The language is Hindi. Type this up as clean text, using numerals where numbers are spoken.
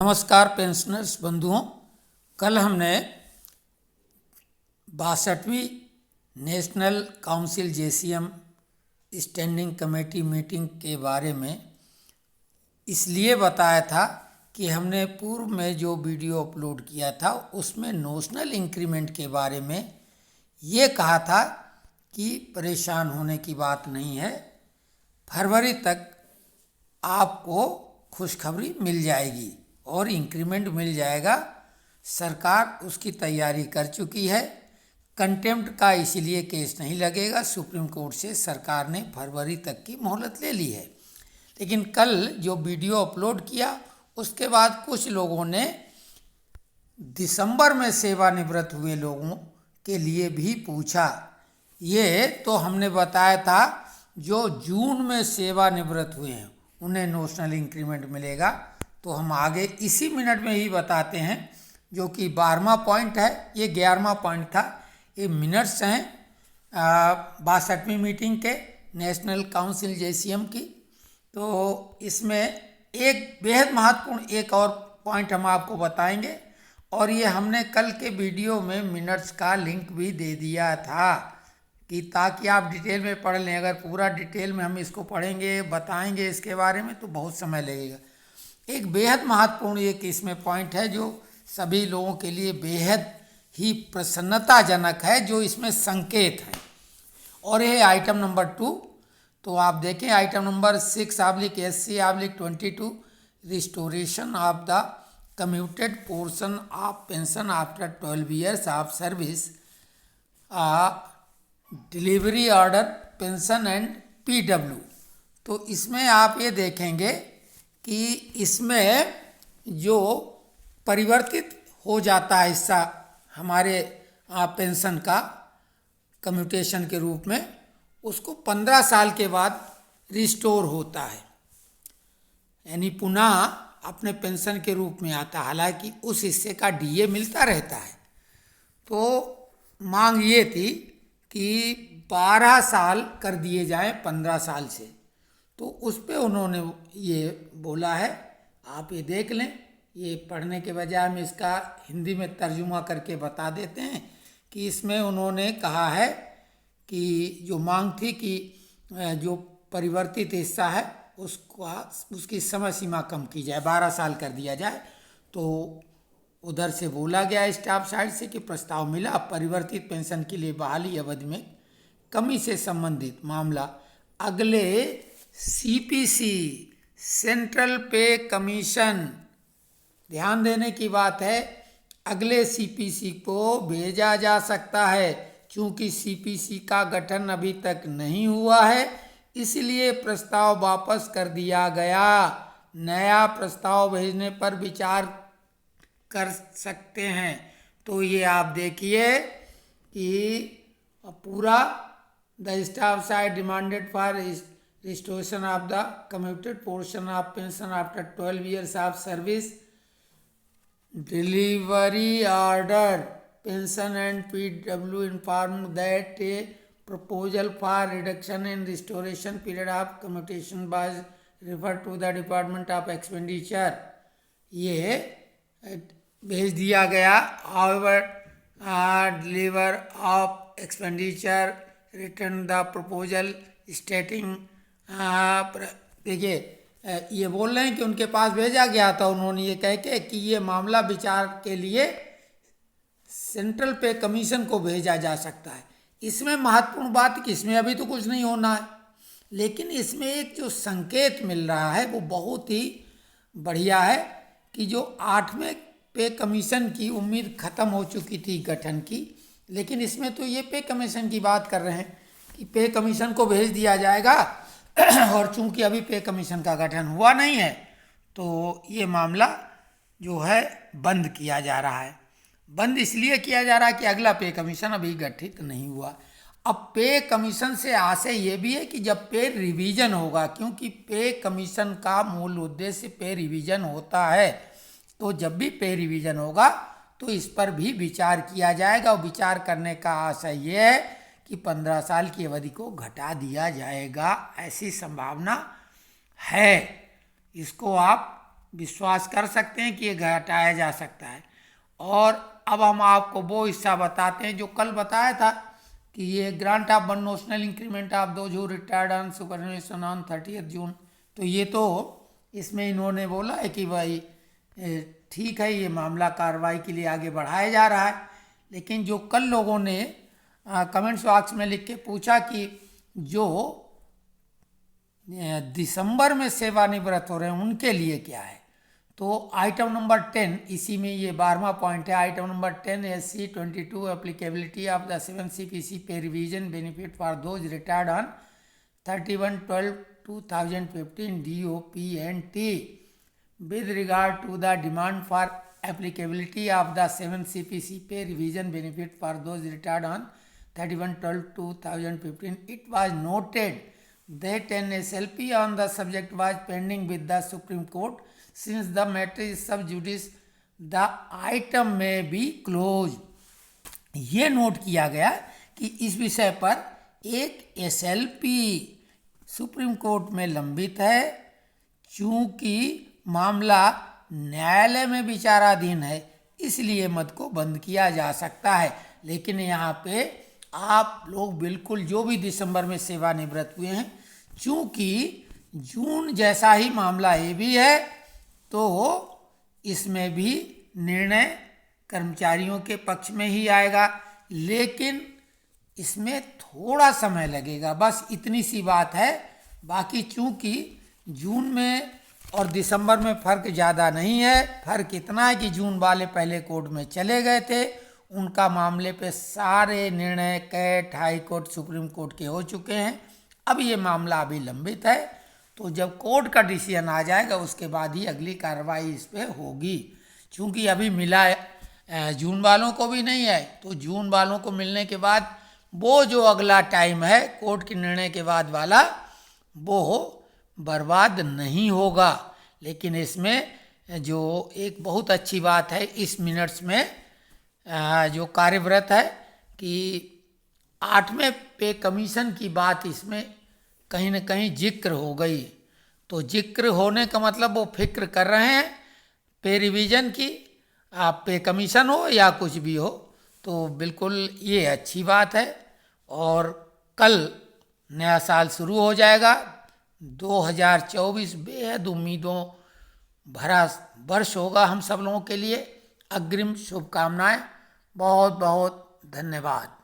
नमस्कार पेंशनर्स बंधुओं, कल हमने 62वीं national council JCM standing committee meeting के बारे में इसलिए बताया था कि हमने पूर्व में जो वीडियो अपलोड किया था उसमें नोशनल इंक्रीमेंट के बारे में ये कहा था कि परेशान होने की बात नहीं है, फरवरी तक आपको खुशखबरी मिल जाएगी और इंक्रीमेंट मिल जाएगा। सरकार उसकी तैयारी कर चुकी है। कंटेम्प्ट का इसीलिए केस नहीं लगेगा, सुप्रीम कोर्ट से सरकार ने फरवरी तक की मोहलत ले ली है। लेकिन कल जो वीडियो अपलोड किया उसके बाद कुछ लोगों ने दिसंबर में सेवानिवृत्त हुए लोगों के लिए भी पूछा। ये तो हमने बताया था जो जून में सेवानिवृत्त हुए हैं उन्हें नोशनल इंक्रीमेंट मिलेगा, तो हम आगे इसी मिनट में ही बताते हैं, जो कि 12वां पॉइंट है। ये 11वां पॉइंट था। ये मिनट्स हैं 62वीं मीटिंग के नेशनल काउंसिल जेसीएम की। तो इसमें एक बेहद महत्वपूर्ण एक और पॉइंट हम आपको बताएंगे, और ये हमने कल के वीडियो में मिनट्स का लिंक भी दे दिया था कि ताकि आप डिटेल में पढ़ लें। अगर पूरा डिटेल में हम इसको पढ़ेंगे, बताएंगे इसके बारे में, तो बहुत समय लगेगा। एक बेहद महत्वपूर्ण एक इसमें पॉइंट है जो सभी लोगों के लिए बेहद ही प्रसन्नताजनक है, जो इसमें संकेत है, और ये आइटम नंबर 2। तो आप देखें item number 6/SC/22 restoration of the commuted portion of pension after 12 years of service, delivery order, pension and PW। तो इसमें आप ये देखेंगे कि इसमें जो परिवर्तित हो जाता है हिस्सा हमारे पेंशन का कम्यूटेशन के रूप में, उसको 15 साल के बाद रिस्टोर होता है, यानी पुनः अपने पेंशन के रूप में आता है। हालांकि उस हिस्से का DA मिलता रहता है। तो मांग ये थी कि 12 साल कर दिए जाएं 15 साल से, तो उस पे उन्होंने ये बोला है। आप ये देख लें, ये पढ़ने के बजाय हम इसका हिंदी में तर्जुमा करके बता देते हैं कि इसमें उन्होंने कहा है कि जो मांग थी कि जो परिवर्तित हिस्सा है उसकी समय सीमा कम की जाए, 12 साल कर दिया जाए। तो उधर से बोला गया स्टाफ साइड से कि प्रस्ताव मिला, परिवर्तित पेंशन के लिए बहाली अवधि में कमी से संबंधित मामला अगले CPC सेंट्रल पे कमीशन, ध्यान देने की बात है, अगले CPC को भेजा जा सकता है। चूंकि CPC का गठन अभी तक नहीं हुआ है, इसलिए प्रस्ताव वापस कर दिया गया। नया प्रस्ताव भेजने पर विचार कर सकते हैं। तो ये आप देखिए कि पूरा the staff side demanded for restoration of the commuted portion of pension after 12 years of service, delivery order, pension and PW informed that a proposal for reduction in restoration period of commutation was referred to the Department of Expenditure। ये भेज दिया गया। However, deliver of expenditure return the proposal stating, देखिए ये बोल रहे हैं कि उनके पास भेजा गया था, उन्होंने ये कह के कि ये मामला विचार के लिए सेंट्रल पे कमीशन को भेजा जा सकता है। इसमें महत्वपूर्ण बात कि इसमें अभी तो कुछ नहीं होना है, लेकिन इसमें एक जो संकेत मिल रहा है वो बहुत ही बढ़िया है कि जो 8वें पे कमीशन की उम्मीद खत्म हो चुकी थी गठन की, लेकिन इसमें तो ये पे कमीशन की बात कर रहे हैं कि पे कमीशन को भेज दिया जाएगा। और चूंकि अभी पे कमीशन का गठन हुआ नहीं है, तो ये मामला जो है बंद किया जा रहा है। बंद इसलिए किया जा रहा है कि अगला पे कमीशन अभी गठित नहीं हुआ। अब पे कमीशन से आशय ये भी है कि जब पे रिवीजन होगा, क्योंकि पे कमीशन का मूल उद्देश्य पे रिवीजन होता है, तो जब भी पे रिवीजन होगा तो इस पर भी विचार किया जाएगा। और विचार करने का आशय ये है कि 15 साल की अवधि को घटा दिया जाएगा, ऐसी संभावना है। इसको आप विश्वास कर सकते हैं कि ये घटाया जा सकता है। और अब हम आपको वो हिस्सा बताते हैं जो कल बताया था कि ये grant of one notional increment of those who retired on सुपरनेशन on 30 जून। तो ये तो इसमें इन्होंने बोला है कि भाई ठीक है, ये मामला कार्रवाई के लिए आगे बढ़ाया जा रहा है। लेकिन जो कल लोगों ने कमेंट्स बॉक्स में लिख के पूछा कि जो दिसंबर में सेवानिवृत्त हो रहे हैं उनके लिए क्या है, तो आइटम नंबर 10, इसी में ये 12वां पॉइंट है। Item number 10 SC 22 applicability of the 7 CPC पे revision benefit for those retired on 31/12/2015 DOP&T with regard to the demand for applicability of the 7 CPC pay revision benefit for those retired on 31/12/2015, it was noted that an SLP on the subject was pending with the Supreme Court. Since the matter is sub judice, the item may be closed. ये नोट किया गया कि इस विषय पर एक SLP सुप्रीम कोर्ट में लंबित है। चूंकि मामला न्यायालय में विचाराधीन है, इसलिए मत को बंद किया जा सकता है। लेकिन यहाँ पे आप लोग बिल्कुल जो भी दिसंबर में सेवानिवृत्त हुए हैं, चूंकि जून जैसा ही मामला ये भी है, तो इसमें भी निर्णय कर्मचारियों के पक्ष में ही आएगा। लेकिन इसमें थोड़ा समय लगेगा, बस इतनी सी बात है। बाकी चूंकि जून में और दिसंबर में फ़र्क ज़्यादा नहीं है। फ़र्क इतना है कि जून वाले पहले कोर्ट में चले गए थे, उनका मामले पे सारे निर्णय CAT, high court, supreme court के हो चुके हैं। अब ये मामला अभी लंबित है, तो जब कोर्ट का डिसीजन आ जाएगा उसके बाद ही अगली कार्रवाई इस पर होगी। चूँकि अभी मिला जून वालों को भी नहीं है, तो जून वालों को मिलने के बाद वो जो अगला टाइम है कोर्ट के निर्णय के बाद वाला, वो बर्बाद नहीं होगा। लेकिन इसमें जो एक बहुत अच्छी बात है इस मिनट्स में जो कार्यव्रत है कि 8वें पे कमीशन की बात इसमें कहीं न कहीं जिक्र हो गई। तो जिक्र होने का मतलब वो फिक्र कर रहे हैं पे रिवीजन की, आप पे कमीशन हो या कुछ भी हो, तो बिल्कुल ये अच्छी बात है। और कल नया साल शुरू हो जाएगा। 2024 बेहद उम्मीदों भरा वर्ष होगा हम सब लोगों के लिए। अग्रिम शुभकामनाएं। बहुत बहुत धन्यवाद।